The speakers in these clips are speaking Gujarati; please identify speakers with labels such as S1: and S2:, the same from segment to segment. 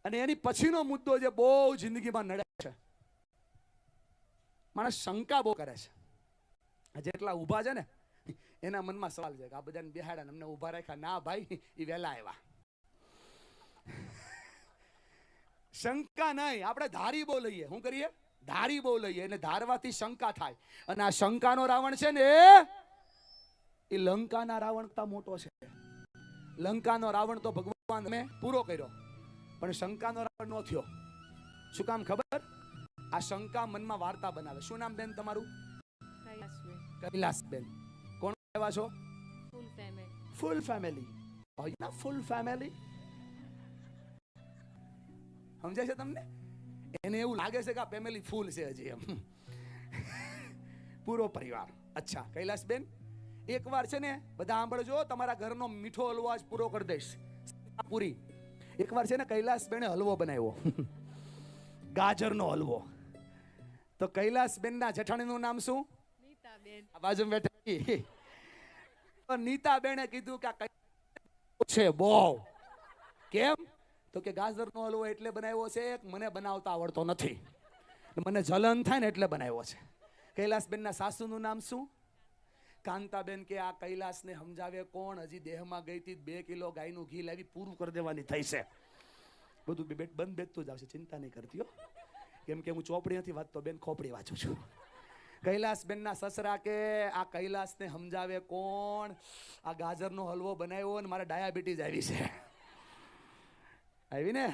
S1: અને એની પછીનો મુદ્દો જે બહુ જિંદગીમાં નડે છે, માણસ શંકા બહુ કરે છે. જેટલા ઊભા છે ને એના મનમાં સવાલ છે કે આ બધાને બેહાડા અમને ઊભા રાખ્યા. ના ભાઈ, એ વહેલા આવ્યા. શંકા નહીં, આપણે ધારી બહુ લઈએ. શું કરીએ? ધારી બહુ લઈએ, અને ધારવાથી શંકા થાય. અને આ શંકાનો રાવણ છે ને એ લંકાના રાવણ કરતા મોટો છે. લંકાનો રાવણ તો ભગવાન મેં પૂરો કર્યો, પણ શંકાનો રાવણ નો થયો. શું કામ ખબર? આ શંકા મનમાં વાર્તા બનાવે. શું નામ બેન તમારું? કૈલાસબેન. કોણ એવા છો? Full family. ફૂલ ફેમિલી સમજાય છે તમને? એને એવું લાગે છે કે આ ફેમિલી ફૂલ છે હજી એમ. પૂરો પરિવાર. અચ્છા કૈલાસબેન, એકવાર છે ને બધા સાંભળજો, તમારા ઘરનો મીઠો હલવો આજ પૂરો કરી દઈશ. પૂરી. એકવાર છે ને કૈલાસબેને હલવો બનાવ્યો, ગાજરનો હલવો. તો કૈલાસબેનના જેઠાણીનું નામ શું? નીતાબેન. આ બાજુ બેઠી. તો નીતાબેને કીધું કે આ છે બહુ. કેમ? તો કે ગાજરનો હલવો એટલે બનાવ્યો છે કે મને બનાવતા આવડતો નથી, મને જલન થાય ને એટલે બનાવ્યો છે. કૈલાસબેનના સાસુનું નામ શું? કાંતાબેન. કે આ કૈલાસને સમજાવે કોણ? હજી દેહમાં ગઈ હતી 2 કિલો ગાયનું ઘી લાવી પૂરું કરી દેવાની થઈ છે. બધું બંધ બેઠતું જ આવશે, ચિંતા નહીં કરતી હો. કેમ કે હું ચોપડી નથી વાંચતો બેન, ખોપડી વાંચું છું. કૈલાસબેનના સસરા કે આ કૈલાસને સમજાવે કોણ? આ ગાજરનો હલવો બનાવ્યો ને મારે ડાયાબિટીસ આવી છે. આવી ને?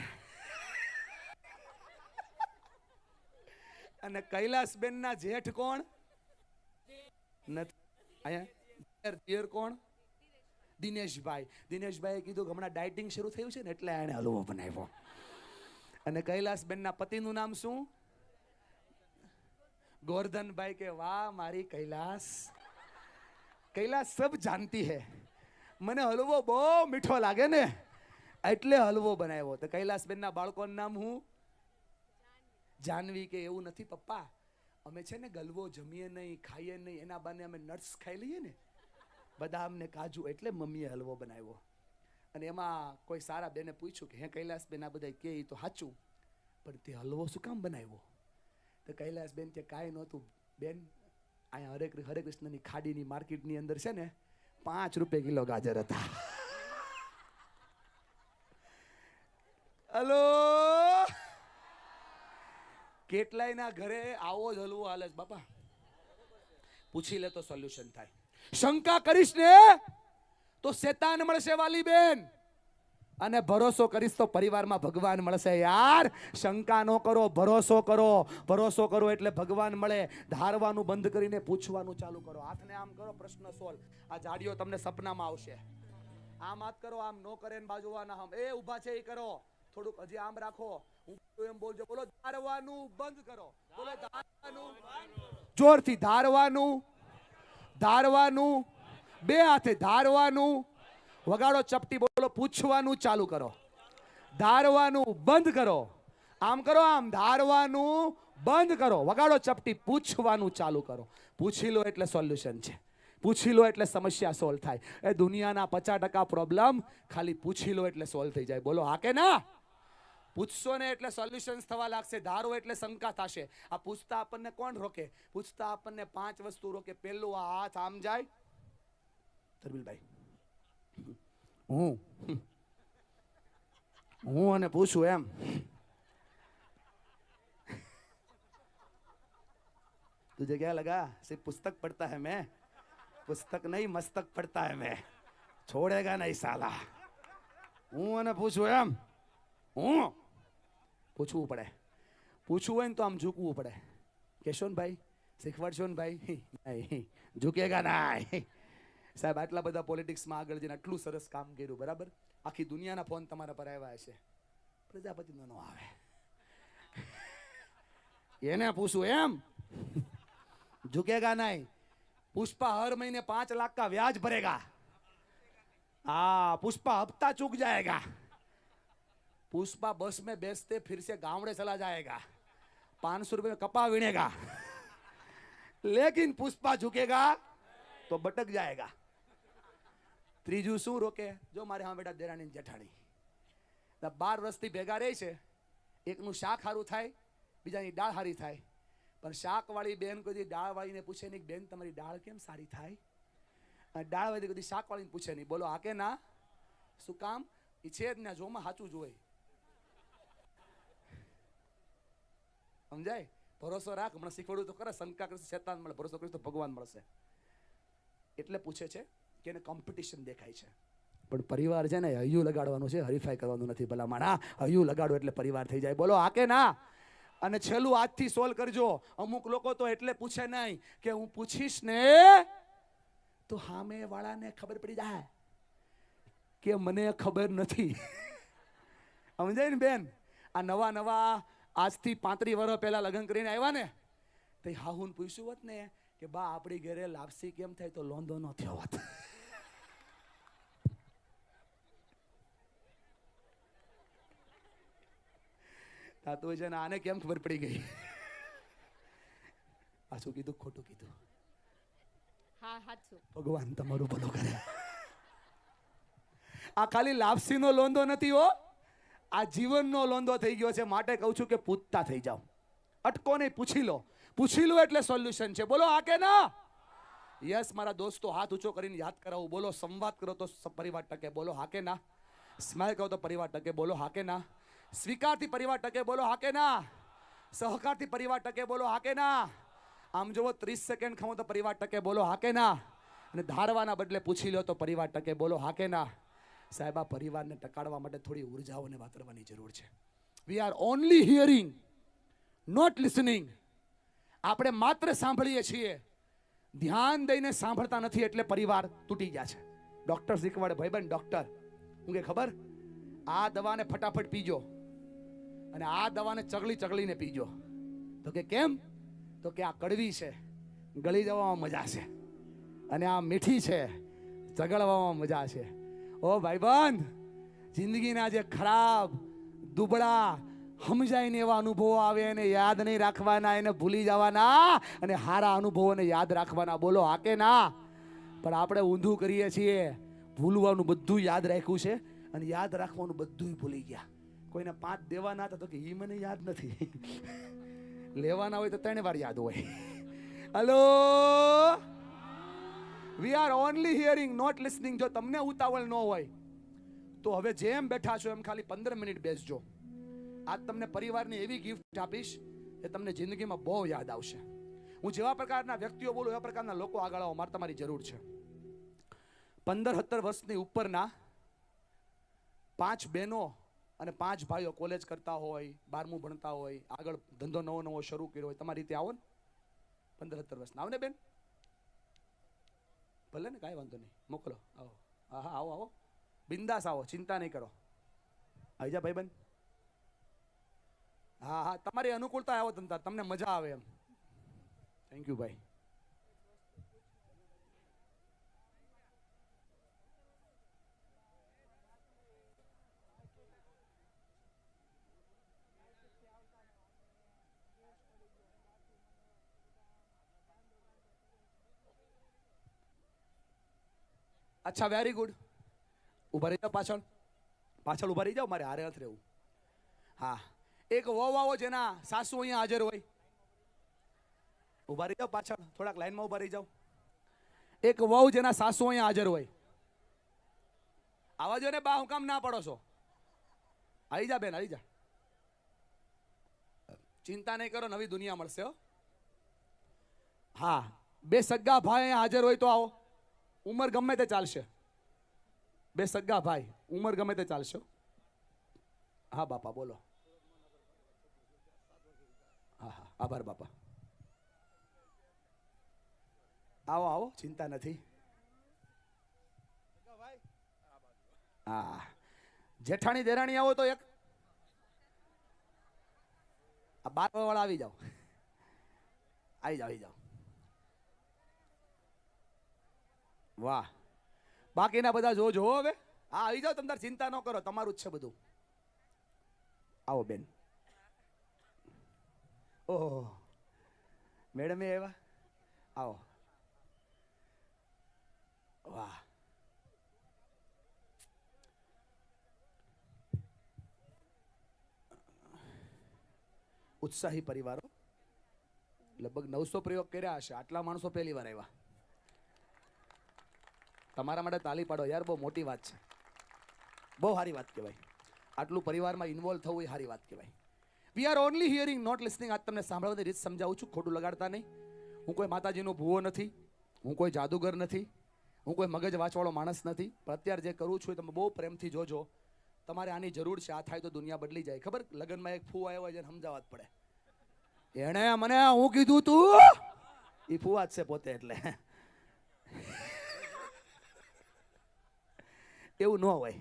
S1: અને કૈલાસબેનના જેઠ કોણ? નથી. કોણ? દિનેશભાઈ. દિનેશભાઈ કીધું કે હમણાં ડાયટિંગ શરૂ થયું છે ને એટલે એને હલવો બનાવ્યો. અને કૈલાસબેનના પતિનું નામ શું? ગોરધનભાઈ. કે વાહ મારી કૈલાસ, કૈલાસ સબ જાનતી હે, મને હલવો બહુ મીઠો લાગે ને એટલે હલવો બનાવ્યો. તો કૈલાસબેનના બાળકોનું નામ હું? જાનવી. કે એવું નથી પપ્પા, અમે છે ને ગલવો જમીએ નહીં, ખાઈએ નહીં, એના બાને અમે નટ્સ ખાઈ લઈએ ને, બદામ ને કાજુ, એટલે મમ્મીએ હલવો બનાવ્યો. અને એમાં કોઈ સારા બેને પૂછ્યું કે હે કૈલાસબેન, આ બધા કે તો સાચું, પણ તે હલવો શું કામ બનાવ્યો? તો કૈલાસબેન કે કાંઈ નહોતું બેન, અહીંયા હરે કૃષ્ણની ખાડીની માર્કેટની અંદર છે ને 5 રૂપિયા કિલો ગાજર હતા. હલો, કેટલાયના ઘરે આવો જ હલવો હાલે છે બાપા. પૂછી લે તો સોલ્યુશન થાય. શંકા કરીશ ને તો શેતાન મળશે વાલી બેન, અને ભરોસો કરીશ તો પરિવારમાં ભગવાન મળશે યાર. શંકા ન કરો, ભરોસો કરો. ભરોસો કરો એટલે ભગવાન મળે. ધારવાનું બંધ કરીને પૂછવાનું ચાલુ કરો. હાથને આમ કરો, પ્રશ્ન સોલ્વ. આ જાડીઓ તમને સપનામાં આવશે. આમ હાથ કરો, આમ નો કરે ને બાજુવાના આમ એ ઊભા છે એ કરો. થોડુંક હજી આમ રાખો, હું એમ બોલજો. બોલો ધારવાનું બંધ કરો. બોલો ધારવાનું, જોરથી ધારવાનું, ધારવાનું, 2 હાથે ધારવાનું. વગાડો ચપટી. બોલો પૂછવાનું ચાલુ કરો. ધારવાનું બંધ કરો. આમ કરો, આમ ધારવાનું બંધ કરો. વગાડો ચપટી. પૂછવાનું ચાલુ કરો. પૂછી લો એટલે સોલ્યુશન છે. પૂછી લો એટલે સમસ્યા સોલ્વ થાય. એ દુનિયાના 50% પ્રોબ્લેમ ખાલી પૂછી લો એટલે સોલ્વ થઈ જાય. બોલો હા કે ના? પૂછશો ને એટલે સોલ્યુશન્સ થવા લાગશે. ધારો એટલે શંકા થશે. આ પૂછતા આપણને કોણ રોકે? પૂછતા આપણને 5 વસ્તુ રોકે. પહેલું, આ હાથ આમ જાય. ધર્મિલભાઈ, હું અને પૂછું એમ. तुझे क्या लगा सिर्फ पुस्तक पढ़ता है मैं? पुस्तक नहीं मस्तक पढ़ता है मैं. छोड़ेगा नहीं साला. હું અને પૂછું એમ. હું પૂછવું પડે. પૂછવું હોય ને તો આમ ઝૂકવું પડે. કેશો ને ભાઈ, શીખવાડશો ને ભાઈ? નહીં, ઝૂકેગા નહીં. સાહેબ આટલા બધા પોલિટિક્સમાં આગળ જઈને આટલું સરસ કામ કર્યું, બરાબર? આખી દુનિયાના ફોન તમારા પર આવ્યા હશે, પ્રજાપતિનો નો આવે. એને પૂછું એમ. झुकेगा नहीं. पुष्पा हर महीने 5 लाख का ब्याज भरेगा. हाँ, पुष्पा हफ्ता चूक जाएगा. पुष्पा बस में बेचते फिर से गांवड़े चला जाएगा, 500 रुपए में कपा विनेगा. लेकिन पुष्पा झुकेगा तो बटक जाएगा. ત્રીજું શું રોકે? જો મારે હા બેટા દેરાણી જેઠાણી, 12 વર્ષથી ભેગા રહે છે, એકનું શાક સારું થાય, બીજાની દાળ સારી થાય, પણ શાકવાળી બેન કોઈ દાળવાળીને પૂછે નહીં, બેન તમારી દાળ કેમ સારી થાય? અને દાળવાળી કદી શાકવાળીને પૂછે નહીં. બોલો હા કે ના? શું કામ? એ છે જ ને, જોમાં સાચું જોઈ. સમજાય? ભરોસો રાખ, હમણાં શીખવાડું તો કરે. શંકા કરશે શેતાન મળે, ભરોસો કરીશ તો ભગવાન મળશે. એટલે પૂછે છે કે એને કોમ્પિટિશન દેખાય છે. પણ પરિવાર છે ને હૈયું લગાડવાનું છે, હરીફાઈ કરવાનું નથી. ભલા માણા હૈયું લગાડો એટલે પરિવાર થઈ જાય. બોલો હા કે ના? અને છેલ્લું આજથી સોલ્વ કરજો. અમુક લોકો તો એટલે પૂછે નહીં કે હું પૂછીશ ને તો સામે વાળાને ખબર પડી જાય કે મને ખબર નથી. સમજાય ને બેન? આ નવા નવા આજથી 35 વર્ષ પહેલા લગ્ન કરીને આવ્યા ને, તો હાહુને પૂછ્યું હોત ને કે બા આપણી ઘરે લાપસી કેમ થાય, તો લોંધો ન થયો હોત. તો છે ને આને કેમ ખબર પડી ગઈ? આ શું કીધું? ખોટું કીધું?
S2: હા, સાચું.
S1: ભગવાન તમારું ભલું કરે. આ ખાલી લાપસીનો લોંધો નથી હો, આ જીવનનો લોંધો થઈ ગયો છે. માટે કહું છું કે પૂછતા થઈ જાઓ, અટકો નહીં, પૂછી લો. પૂછી લો એટલે સોલ્યુશન છે. બોલો હા કે ના? યસ મારા દોસ્તો, હાથ ઊંચો કરીને યાદ કરાવું. બોલો સંવાદ કરો તો પરિવાર ટકે. બોલો હા કે ના? સ્માઈલ કરો તો પરિવાર ટકે. બોલો હા કે ના? સ્વીકારથી પરિવાર ટકે. બોલો હા કે ના? સહકારથી પરિવાર ટકે. બોલો હા કે ના? આમ જોવો 30 સેકન્ડ ખાઓ તો પરિવાર ટકે. બોલો હા કે ના? અને ધારવાના બદલે પૂછી લો તો પરિવાર ટકે. બોલો હા કે ના? સાહેબ, આ પરિવારને ટકાડવા માટે થોડી ઉર્જાઓને વાપરવાની જરૂર છે. We are only hearing, not listening. આપણે માત્ર સાંભળીએ છીએ, ધ્યાન દઈને સાંભળતા નથી, એટલે પરિવાર તૂટી ગયા છે. ડોક્ટર શીખવાડે, ભાઈબંધ ડોક્ટર, હું કે ખબર, આ દવાને ફટાફટ પીજો અને આ દવાને ચગલીને પીજો. તો કે કેમ? તો કે આ કડવી છે, ગળી જવામાં મજા છે, અને આ મીઠી છે, ચગળવામાં મજા છે. ઓ ભાઈબંધ, જિંદગીના જે ખરાબ, દુબળા, સમજાઈને એવા અનુભવો આવે એને યાદ નહીં રાખવાના, એને ભૂલી જવાના, અને સારા અનુભવોને યાદ રાખવાના. બોલો હા કે ના? પણ આપણે ઊંધું કરીએ છીએ. ભૂલવાનું બધું યાદ રાખ્યું છે અને યાદ રાખવાનું બધું ભૂલી ગયા. કોઈને 5 દેવાના હતા તો કે એ મને યાદ નથી. લેવાના હોય તો 3 વાર યાદ હોય. Hello, we are only hearing, not listening. જો તમને ઉતાવળ ન હોય તો હવે જેમ બેઠા છો એમ ખાલી 15 મિનિટ બેસજો. આજ તમને પરિવારની એવી ગિફ્ટ આપીશ કે તમને જિંદગીમાં બહુ યાદ આવશે. હું જેવા પ્રકારના વ્યક્તિઓ બોલું એવા પ્રકારના લોકો આગળ આવો, મારે તમારી જરૂર છે. 15-17 વર્ષની ઉપરના 5 બહેનો અને 5 ભાઈઓ કોલેજ કરતા હોય, 12મું ભણતા હોય, આગળ ધંધો નવો શરૂ કર્યો હોય, તમારી રીતે આવો ને. 15-17 વર્ષના આવો ને બેન, ભલે ને, કાંઈ વાંધો નહીં, મોકલો. આવો, હા હા, આવો, બિંદાસ આવો, ચિંતા નહીં કરો. આવી જા ભાઈબંધ. હા હા, તમારી અનુકૂળતા આવો, તમને મજા આવે એમ. થેન્ક યુ ભાઈ. અચ્છા, વેરી ગુડ. ઉભા રહી જાઓ, પાછળ ઉભા રહી જાઓ, મારે હારે નથી રહેવું. હા, એક વહુ આવો જેના સાસુ અહીંયા હાજર હોય. ઉભા રહી જાઓ પાછળ, થોડાક લાઈનમાં ઉભા રહી જાઓ. એક વહુ જેના સાસુ અહીંયા હાજર હોય. આવા જો ને બા, હું કામ ના પડો છો? આવી જા બેન, આવી જા. ચિંતા નહીં કરો, નવી દુનિયા મળશે હો. હા, 2 સગા ભાઈ અહીંયા હાજર હોય તો આવો. ઉંમર ગમે તે ચાલશે. 2 સગા ભાઈ, ઉંમર ગમે તે ચાલશે. હા બાપા, બોલો. હા હા, આભાર બાપા. આવો આવો, ચિંતા નથી. હા, જેઠાણી દેરાણી આવો તો એક. આ 12 વાળા આવી જાઓ, આવી જાઓ. વાહ, બાકીના બધા જોજો હવે. હા, આવી જાઓ, તમે ચિંતા ન કરો, તમારું જ છે બધું. આવો બેન. ઓહો, મેડમ આવ્યા. આવો. વાહ, ઉત્સાહી પરિવારો લગભગ 900 પ્રયોગ કર્યા હશે, આટલા માણસો પહેલી વાર આવ્યા. તમારા માટે તાલી પાડો યાર, બહુ મોટી વાત છે, બહુ સારી વાત કહેવાય. આટલું પરિવારમાં ઇન્વોલ્વ થવું એ સારી વાત કહેવાય. We are only hearing not listening. આજ તમને સાંભળવાની રીત સમજાવું છું, ખોટું લગાડતા નહીં. હું કોઈ માતાજીનો ભૂવો નથી, હું કોઈ જાદુગર નથી, હું કોઈ મગજ વાંચવાળો માણસ નથી. પણ અત્યારે જે કરું છું એ તમે બહુ પ્રેમથી જોજો. તમારે આની જરૂર છે. આ થાય તો દુનિયા બદલી જાય. ખબર, લગ્નમાં એક ફૂ આવ્યો હોય જેને સમજાવવા જ પડે. એણે મને હું કીધું તું, એ ફૂવા જ છે પોતે. એટલે એવું ન હોય.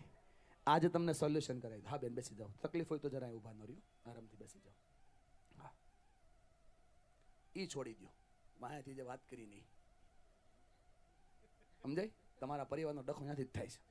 S1: આજે તમને સોલ્યુશન કરાવી. હા બેન બેસી જાઓ, તકલીફ હોય તો જરાય ઊભા ન રહ્યો, આરામથી બેસી જાઓ. હા, ઈ છોડી દો, માયાથી જે વાત કરી નહીં સમજાય. તમારા પરિવારનો ડખો ત્યાંથી જ થાય છે.